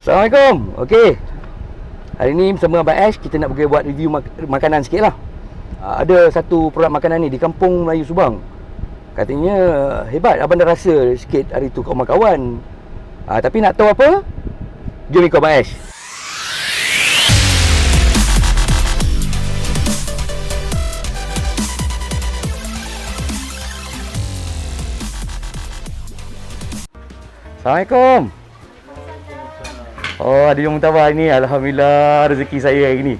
Assalamualaikum. Okey. Hari ni bersama Abang Ash, kita nak pergi buat review makanan sikit lah. Ada satu produk makanan ni di Kampung Melayu Subang. Katanya hebat, abang dah rasa sikit hari tu kawan-kawan. Tapi nak tahu apa? Jom ikut Abang Ash. Assalamualaikum. Oh, ada yang murtabak ni. Alhamdulillah, rezeki saya hari ni.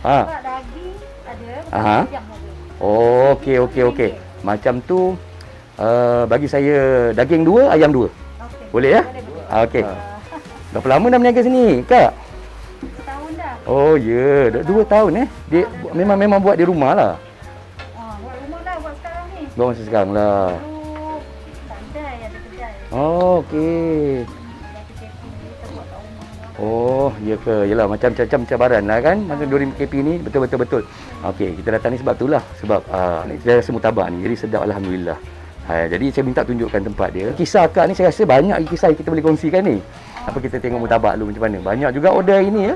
Daging ada, ayam ada. Oh, okey. Macam tu bagi saya daging 2, ayam 2. Okey. Boleh ya? Okey. Berapa lama dah berniaga sini, Kak? Setahun dah. Oh, ya. Dah 2 tahun Dia memang buat di rumah lah. Buat rumah dah, buat sekarang ni. Buat masa sekarang lah. Dulu pandai ada kedai. Oh, okey. Dah PKP kita buat kat rumah dah. Oh, ya ke? Yalah, macam cabaran lah kan masa 2000 KP ni. Betul. Okey, kita datang ni sebab itulah. Sebab saya rasa murtabak ni. Jadi sedap, alhamdulillah. Jadi saya minta tunjukkan tempat dia. Kisah Kak ni saya rasa banyak kisah yang kita boleh kongsikan ni. Apa kita tengok murtabak dulu macam mana. Banyak juga order ini ya.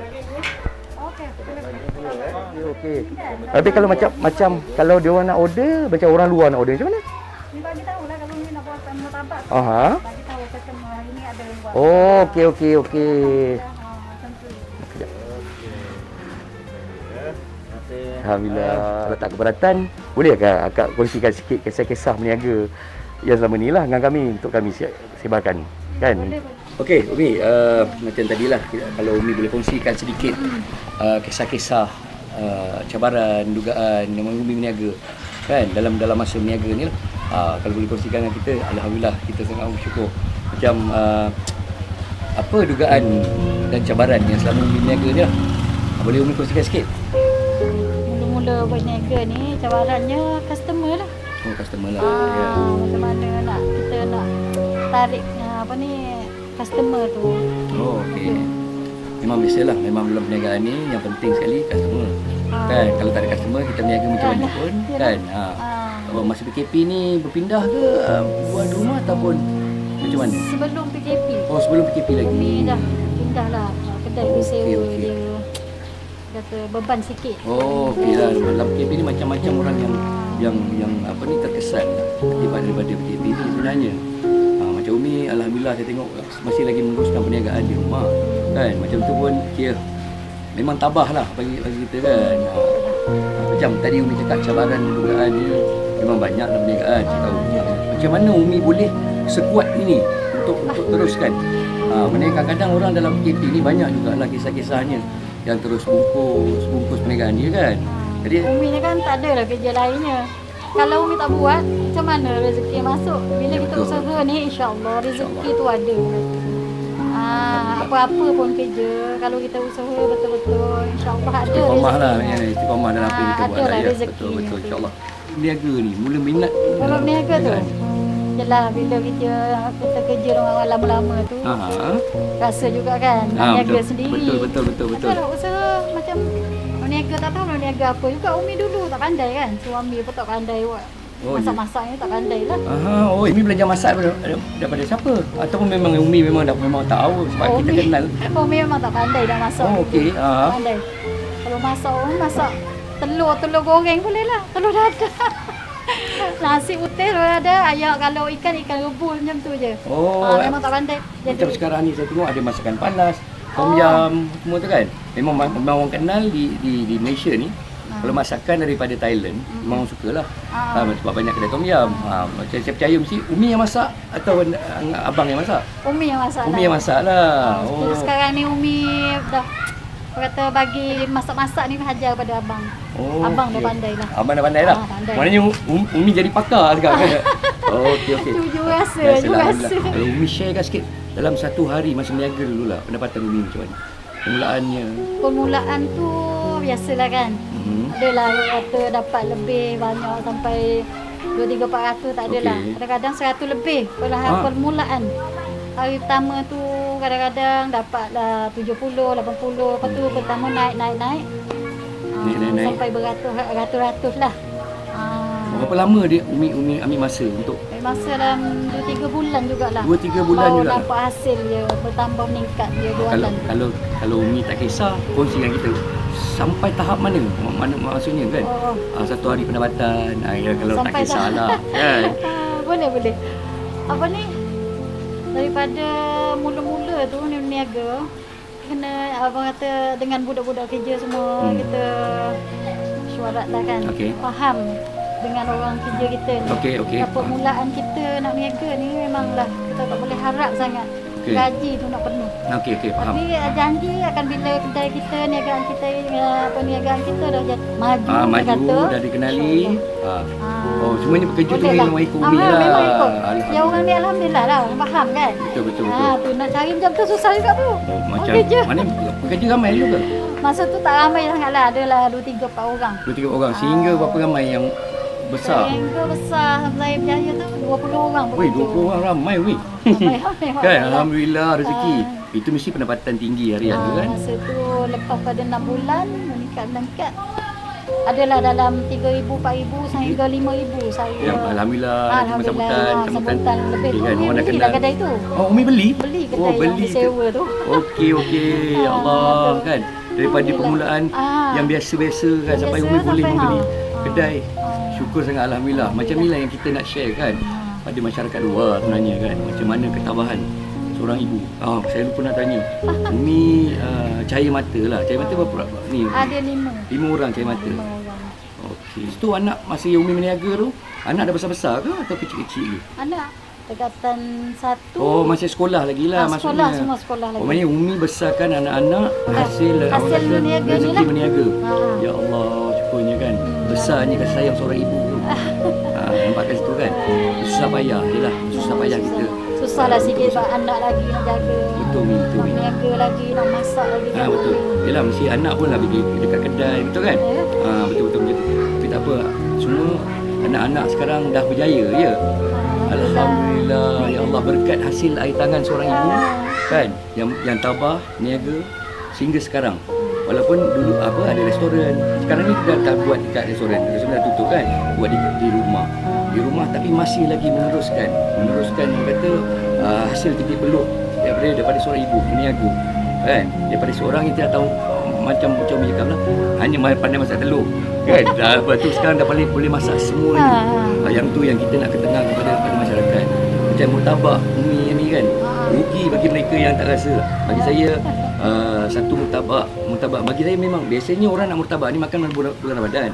Okey. Tapi kalau macam kalau dia orang nak order, macam orang luar nak order macam mana? Ni bagi tahu lah kalau ni nak buat murtabak. Aha. Bagi tahu customer hari ni ada yang buat. Oh, okey. Macam tu. Alhamdulillah. Kalau tak keberatan, boleh Akak kongsikan sikit kisah-kisah berniaga yang selama ni lah dengan kami untuk kami sebarkan kan? Boleh. Okey, Umi, macam tadilah kalau Umi boleh kongsikan sedikit kisah-kisah cabaran, dugaan yang Umi berniaga kan dalam masa berniaga ni lah. Kalau boleh kongsikan dengan kita, alhamdulillah kita sangat bersyukur. Macam apa dugaan dan cabaran yang selama Umi berniaga ni lah. Boleh Umi kongsikan sikit? Mula berniaga ni cabarannya customer lah. Oh, customer lah. Macam mana kita nak tarik customer tu. Oh, okey. Memang biasalah, memang dalam perniagaan ni yang penting sekali customer. Kan, kalau tak ada customer kita berniaga macam mana pun kan. Kalau masa PKP ni berpindah ke buat di rumah ataupun macam mana? Sebelum PKP. Oh, sebelum PKP lagi. Umi dah pindah lah kedai disewa okey. dia. Kata beban sikit. Oh, okey lah. Dalam PKP ni macam-macam orang yang terkesan akibat daripada PKP ni sebenarnya. Macam Umi, alhamdulillah saya tengok masih lagi meneruskan perniagaan di rumah. Kan, macam tu pun kira memang tabah lah bagi kita kan. Macam tadi Umi cakap cabaran dugaan ni memang banyak dalam perniagaan, saya tahu. Macam mana Umi boleh sekuat ini untuk teruskan? Maknanya kadang-kadang orang dalam PKP ni banyak jugalah kisah-kisahnya yang terus bungkus perniagaan dia kan. Jadi Umi ni kan tak ada lah kerja lainnya. Kalau Umi tak buat, macam mana rezeki masuk? Bila kita Betul. usaha ni, insya-Allah rezeki tu ada. Apa-apa pun kerja, kalau kita usaha betul-betul, insya-Allah ada rezeki. istiqamah lah, istiqamah dalam apa yang kita buat ada lah lah ya. rezeki Betul nanti. insya-Allah. Niaga ni mula minat. Kalau berniaga tu, jelah bila kita kerja orang lama-lama tu, rasa juga kan, niaga betul. sendiri. Betul. Kalau usaha macam berniaga tak tahu nak niaga apa juga. Umi dulu tak pandai kan. Suami pun tak pandai buat. Masak-masak ni tak pandai lah. Umi belajar masak daripada siapa? Ataupun memang Umi memang tahu sebab kita kenal. Umi memang tak pandai dah masak. Oh, okey. Tak pandai. Kalau masak Umi masak telur goreng boleh lah. Telur dadah. Nasi putih boleh ada. Ayam kalau ikan rebus macam tu je. Memang tak pandai. Macam sekarang ni saya tengok ada masakan panas, tom yum, semua tu kan. Memang orang kenal di Malaysia ni. Kalau masakan daripada Thailand, memang orang sukalah. Sebab banyak kedai tom yum. Macam saya percaya mesti Umi yang masak atau abang yang masak? Umi yang masak. Umi yang masak lah. Sekarang ni Umi dah kata bagi masak-masak ni hajar pada abang. Abang dah pandai lah. Abang dah pandai lah? Pandai. Maknanya Umi jadi pakar sekarang. Okey. Jujur rasa. Kalau Umi sharekan sikit dalam satu hari masa berniaga dulu lah, pendapatan Umi macam mana? Permulaan tu biasalah kan. Adalah kata dapat lebih banyak sampai 2-3-400 tak adalah. Kadang-kadang 100 lebih permulaan. Hari pertama tu kadang-kadang dapatlah 70, 80. Lepas tu pertama naik. Sampai beratus-ratus lah. Berapa lama dia Umi ambil masa untuk Masa dalam 2-3 bulan jugalah. 2-3 bulan baru juga. nampak hasil dia bertambah meningkat dia Kalau jualan. kalau Umi tak kisah, kongsi dengan kita sampai tahap mana? Mana maksudnya kan? Satu hari pendapatan. Ya, kalau tak Sampai kisahlah kan. Boleh. Apa ni? Daripada mula-mula tu ni berniaga, kena abang kata dengan budak-budak kerja semua kita syuarat lah kan. Faham dengan orang kerja kita ni. Okey. Permulaan kita nak berniaga ni memanglah kita tak boleh harap sangat gaji tu nak penuh. Okey, faham. Tapi janji akan bila kedai kita, niagaan kita, perniagaan kita dah maju, maju dah dikenali. Oh, semuanya bekerja tu memang ikut Umi lah. Memang ikut. Ya orang ni alhamdulillah lah, faham kan? Betul. Tu nak cari macam tu susah juga tu. Macam mana pekerja ramai dulu ke? Masa tu tak ramai sangatlah, adalah 2-3-4 orang. 2-3 orang. Sehingga berapa ramai yang besar? Sehingga besar Saya Berjaya tu 20 orang. Weh, 20 orang ramai weh. Ramai. Kan alhamdulillah rezeki. Itu mesti pendapatan tinggi harian tu kan. Masa tu lepas pada 6 bulan meningkat. Adalah dalam 3,000, 4,000 sehingga 5,000 saya. Ya, alhamdulillah sambutan lebih kan, Umi orang dah belilah kenal. kedai tu. Oh, Umi beli? Beli kedai yang disewa tu. Okey. Ya Allah kan. Daripada permulaan yang biasa-biasa kan sampai Umi boleh membeli kedai. Syukur sangat alhamdulillah. Macam inilah yang kita nak share kan pada masyarakat luar sebenarnya kan. Macam mana ketabahan seorang ibu. Saya lupa nak tanya. Umi cahaya mata lah. Cahaya mata berapa ni? Ada 5. 5 orang cahaya mata. 5 orang. Okey. Itu anak masa yang Umi berniaga tu, anak dah besar-besar ke atau kecil-kecil ke? Anak dekatan 1. Oh, masih sekolah lagi lah maksudnya. Semua sekolah lagi. Maknanya Umi besarkan anak-anak hasil berniaga ni lah. Berniaga. Ya Allah, syukurnya kan. Besarnya kasih sayang seorang ibu tu. Nampak kat situ kan. Susah payah jelah, susah payah kita. Susahlah sikit sebab anak lagi nak jaga. Betul. Berniaga lagi, nak masak lagi. Betul. Yalah mesti anak pun lah pergi dekat kedai, betul kan? Betul macam tu. Tapi tak apa, semua anak-anak sekarang dah berjaya ya. Alhamdulillah. Ya Allah, berkat hasil air tangan seorang ibu kan yang tabah niaga sehingga sekarang. Walaupun dulu ada restoran. Sekarang ni kita tak buat dekat restoran dah tutup kan. Buat di rumah. Di rumah tapi masih lagi meneruskan yang kata hasil titik peluk daripada seorang ibu berniaga kan. Daripada seorang yang tidak tahu macam Umi cakap lah, hanya pandai masak telur kan. Lepas tu sekarang dah boleh masak semuanya. Yang tu yang kita nak ketengah kepada masyarakat. Macam murtabak Umi ni kan, rugi bagi mereka yang tak rasa. Bagi saya satu murtabak bagi saya memang biasanya orang nak murtabak ni makan bulan Ramadan.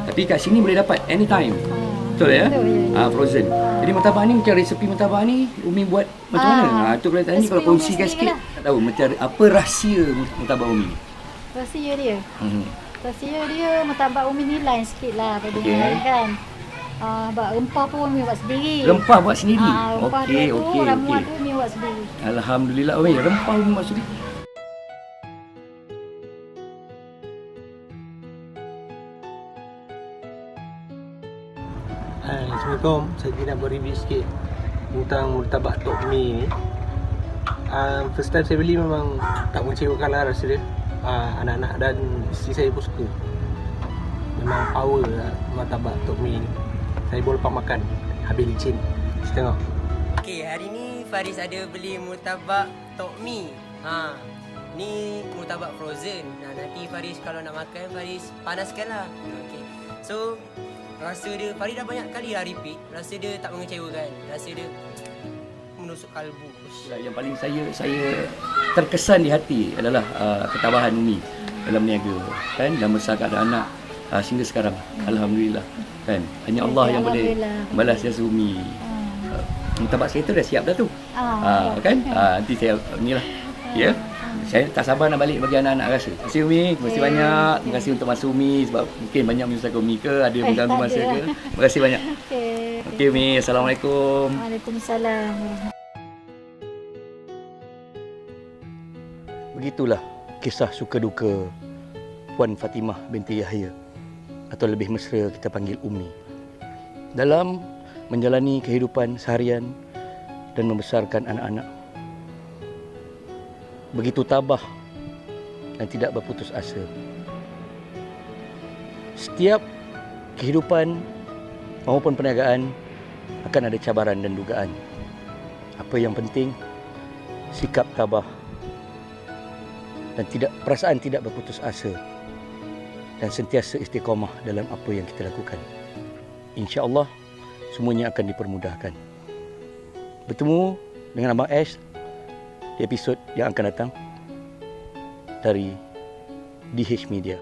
Tapi kat sini boleh dapat anytime. Betul ya? Frozen. Jadi murtabak ni macam resepi murtabak ni Umi buat macam mana? Tu boleh tanya kalau kongsikan sikit. Tak tahu macam apa rahsia murtabak Umi ni? Rahsia dia. Rahsia dia murtabak Umi ni lain sikit lah pada yang lain kan. Rempah pun Umi buat sendiri. Rempah buat sendiri? Okey. Ramuan tu Umi buat sendiri. Alhamdulillah Umi, rempah Umi buat sendiri. Assalamualaikum. Saya nak berreview sikit tentang murtabak Tok Mi ni. First time saya beli memang tak mengecewakan lah rasa dia. Anak-anak dan isteri saya pun suka. Memang power lah murtabak Tok Mi ni. Saya boleh lepas makan habis licin. Kita tengok. Okey, hari ni Faris ada beli murtabak Tok Mi. Ni murtabak frozen. Nanti Faris kalau nak makan, Faris panaskanlah. Okey. So, rasa dia, Faris dah banyak kali dah repeat. Rasa dia tak mengecewakan. Rasa dia menusuk kalbu. Yang paling saya terkesan di hati adalah ketabahan Umi dalam berniaga kan, dan besarkan anak sehingga sekarang. Alhamdulillah kan. Hanya Allah yang boleh balas jasa Umi. Murtabak saya tu dah siap dah tu. Kan? Nanti saya inilah. Ya. Saya tak sabar nak balik bagi anak-anak rasa. Terima kasih Umi, terima kasih banyak. Terima kasih untuk masa Umi sebab mungkin banyak menyusahkan Umi ke, ada yang mengganggu masa ke. Terima kasih banyak. Okey Umi, Assalamualaikum. Waalaikumsalam. Begitulah kisah suka duka Puan Fatimah binti Yahya, atau lebih mesra kita panggil Umi, dalam menjalani kehidupan seharian dan membesarkan anak-anak. Begitu tabah dan tidak berputus asa. Setiap kehidupan maupun perniagaan akan ada cabaran dan dugaan. Apa yang penting, sikap tabah dan perasaan tidak berputus asa dan sentiasa istiqamah dalam apa yang kita lakukan. InsyaAllah semuanya akan dipermudahkan. Bertemu dengan Abang Ash di episod yang akan datang dari DH Media.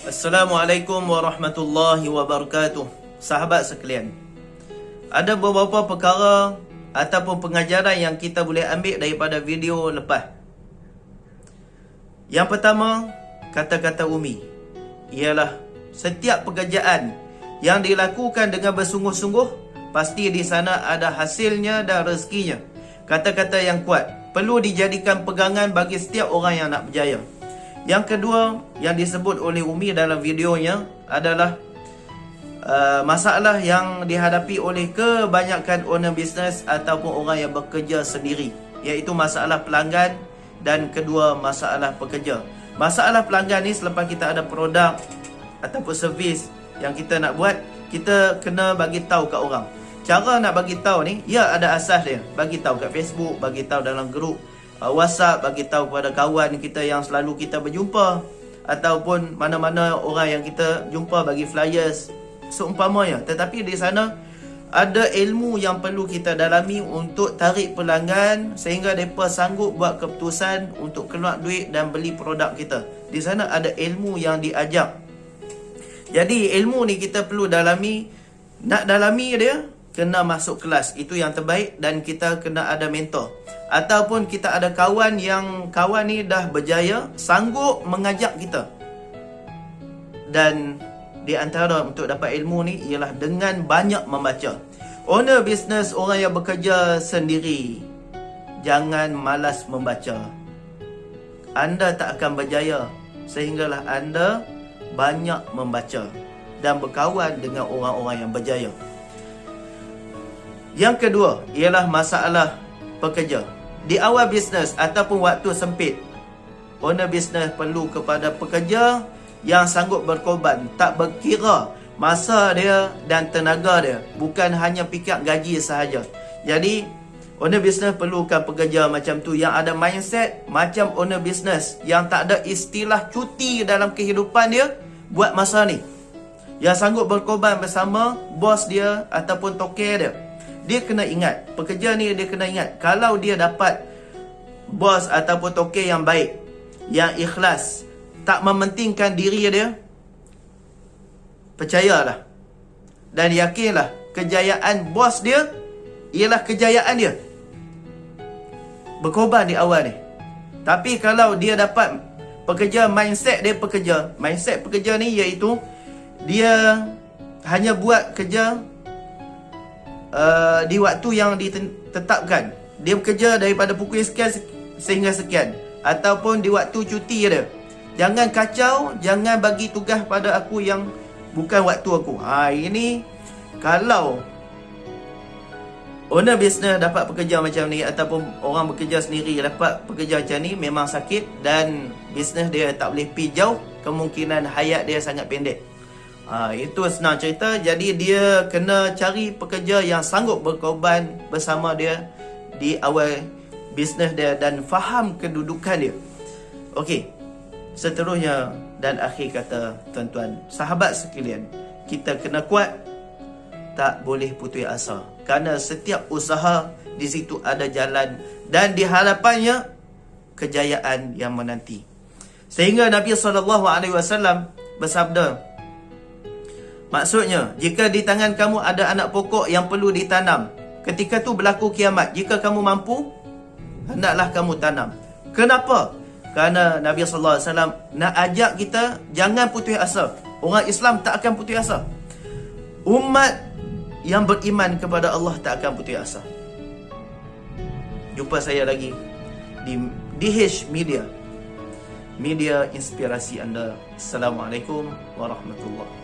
Assalamualaikum warahmatullahi wabarakatuh. Sahabat sekalian, ada beberapa perkara ataupun pengajaran yang kita boleh ambil daripada video lepas. Yang pertama, kata-kata Umi ialah setiap pekerjaan yang dilakukan dengan bersungguh-sungguh, pasti di sana ada hasilnya dan rezekinya. Kata-kata yang kuat perlu dijadikan pegangan bagi setiap orang yang nak berjaya. Yang kedua yang disebut oleh Umi dalam videonya adalah masalah yang dihadapi oleh kebanyakan owner business ataupun orang yang bekerja sendiri, iaitu masalah pelanggan dan kedua masalah pekerja. Masalah pelanggan ni, selepas kita ada produk ataupun servis yang kita nak buat, kita kena bagi tahu kat orang. Cara nak bagi tahu ni, ya ada asas dia. Bagi tahu kat Facebook, bagi tahu dalam grup WhatsApp, bagi tahu kepada kawan kita yang selalu kita berjumpa, ataupun mana-mana orang yang kita jumpa, bagi flyers seumpamanya. Tetapi di sana ada ilmu yang perlu kita dalami untuk tarik pelanggan sehingga mereka sanggup buat keputusan untuk keluar duit dan beli produk kita. Di sana ada ilmu yang diajar. Jadi ilmu ni kita perlu dalami. Nak dalami dia, kena masuk kelas, itu yang terbaik. Dan kita kena ada mentor, ataupun kita ada kawan yang kawan ni dah berjaya, sanggup mengajak kita. Dan di antara untuk dapat ilmu ni ialah dengan banyak membaca. Owner business, orang yang bekerja sendiri, jangan malas membaca. Anda tak akan berjaya sehinggalah anda banyak membaca dan berkawan dengan orang-orang yang berjaya. Yang kedua ialah masalah pekerja. Di awal bisnes ataupun waktu sempit, owner bisnes perlu kepada pekerja yang sanggup berkorban, tak berkira masa dia dan tenaga dia, bukan hanya fikir gaji sahaja. Jadi owner bisnes perlukan pekerja macam tu, yang ada mindset macam owner bisnes, yang tak ada istilah cuti dalam kehidupan dia buat masa ni, yang sanggup berkorban bersama bos dia ataupun toke dia. Dia kena ingat, pekerja ni dia kena ingat, kalau dia dapat bos ataupun toke yang baik, yang ikhlas, tak mementingkan diri dia, percayalah dan yakinlah kejayaan bos dia ialah kejayaan dia. Berkorban di awal ni. Tapi kalau dia dapat pekerja, mindset pekerja ni iaitu dia hanya buat kerja di waktu yang ditetapkan. Dia bekerja daripada pukul sekian sehingga sekian, ataupun di waktu cuti dia. Jangan kacau, jangan bagi tugas pada aku yang bukan waktu aku. Ini kalau owner business dapat pekerja macam ni, ataupun orang bekerja sendiri dapat pekerja macam ni, memang sakit dan bisnes dia tak boleh pergi jauh, kemungkinan hayat dia sangat pendek. Itu senang cerita. Jadi dia kena cari pekerja yang sanggup berkorban bersama dia di awal bisnes dia dan faham kedudukan dia. Okey, seterusnya dan akhir kata, tuan-tuan, sahabat sekalian, kita kena kuat, tak boleh putus asa, kerana setiap usaha di situ ada jalan dan di hadapannya kejayaan yang menanti. Sehingga Nabi SAW bersabda, maksudnya, jika di tangan kamu ada anak pokok yang perlu ditanam, ketika tu berlaku kiamat, jika kamu mampu, hendaklah kamu tanam. Kenapa? Kerana Nabi SAW nak ajak kita jangan putus asa. Orang Islam tak akan putus asa. Umat yang beriman kepada Allah tak akan putus asa. Jumpa saya lagi di DH Media, media inspirasi anda. Assalamualaikum warahmatullahi wabarakatuh.